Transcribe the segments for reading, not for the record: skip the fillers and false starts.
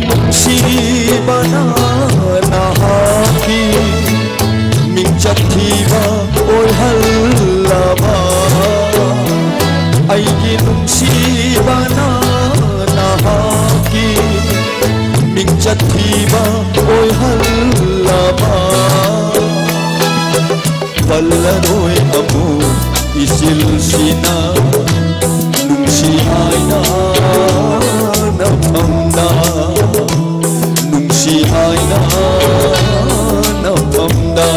ꯅꯨꯡꯁꯤꯕꯅ ꯅꯍꯥꯛꯀꯤ ꯃꯤꯡꯆꯠ ꯊꯤꯕ ꯑꯣꯏꯍꯜꯂꯕ ꯑꯩꯒꯤ ꯅꯨꯡꯁꯤꯕꯅ ꯅꯍꯥꯛꯀꯤ ꯃꯤꯡꯆꯠ ꯊꯤꯕ ꯑꯣꯏꯍꯜꯂꯕ ꯄꯜꯂꯔꯣꯏ ꯑꯃꯨꯛ ꯏꯆꯤꯜꯁꯤꯅ ꯅꯨꯡꯁꯤ ꯍꯥꯏꯅ ꯅꯐꯝꯗ ꯅꯨꯡꯁꯤ ꯍꯥꯏꯅ ꯅꯐꯝꯗ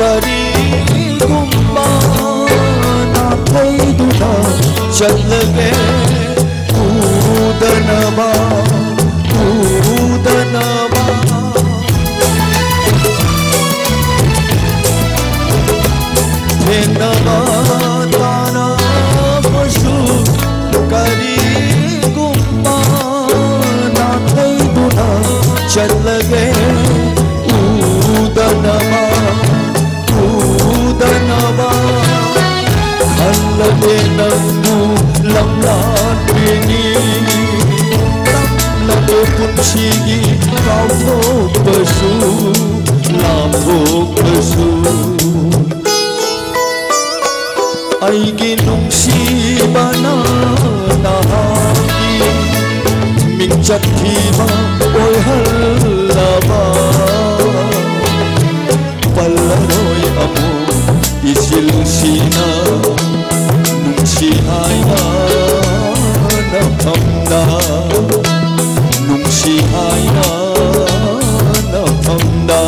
करीगुम्बा नाथैदुना चलगे उदनबा उदनबा धेनबा तारा पशु करीगुम्बा नाथैदुना चलगे उदनबा हल्लदे नंगू लम्लाट्रिनी तम्लदे पुंशीगी काव्योक्तसु लाभोक्तसु अयिगी नुंसीबना नहागी मिंचत थीबा ओयहल्लबा पल्लरोय अमु इचिल्सिना नुंसी हायना नफमदा नुंसी हायना नफमदा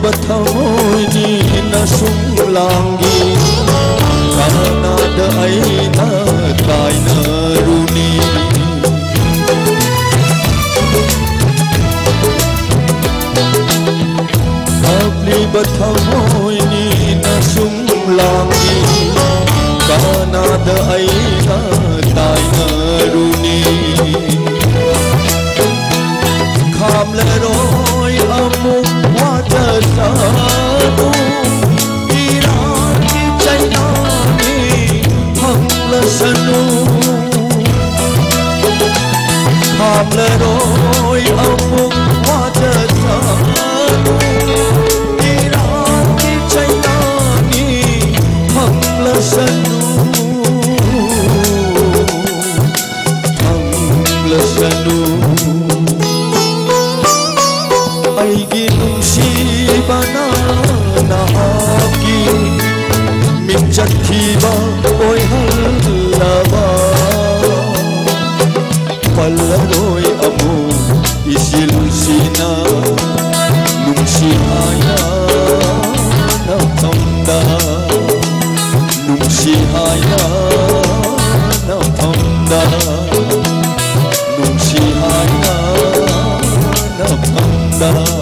बथमोनी नसुंगलांगी कानाद आईना कायना रूनी अपनी बथमोनी नसुंगलांगी कानाद आईना कायना रूनी खामलरोय अमुक वाजसानु इराकी चैनानी हंगलसनु खामलरोय अमुक वाजसानु इराकी चैनानी हंगलसनु हंगलसनु अयिगी नुंसीबना नहागी मिंचत थीबा ओयहल्लबा पल्लरोय अमु इचिल्सिना नुंसी हायना नफमदा नुंसी हायना नफमदा नुंसी हायना नफमदा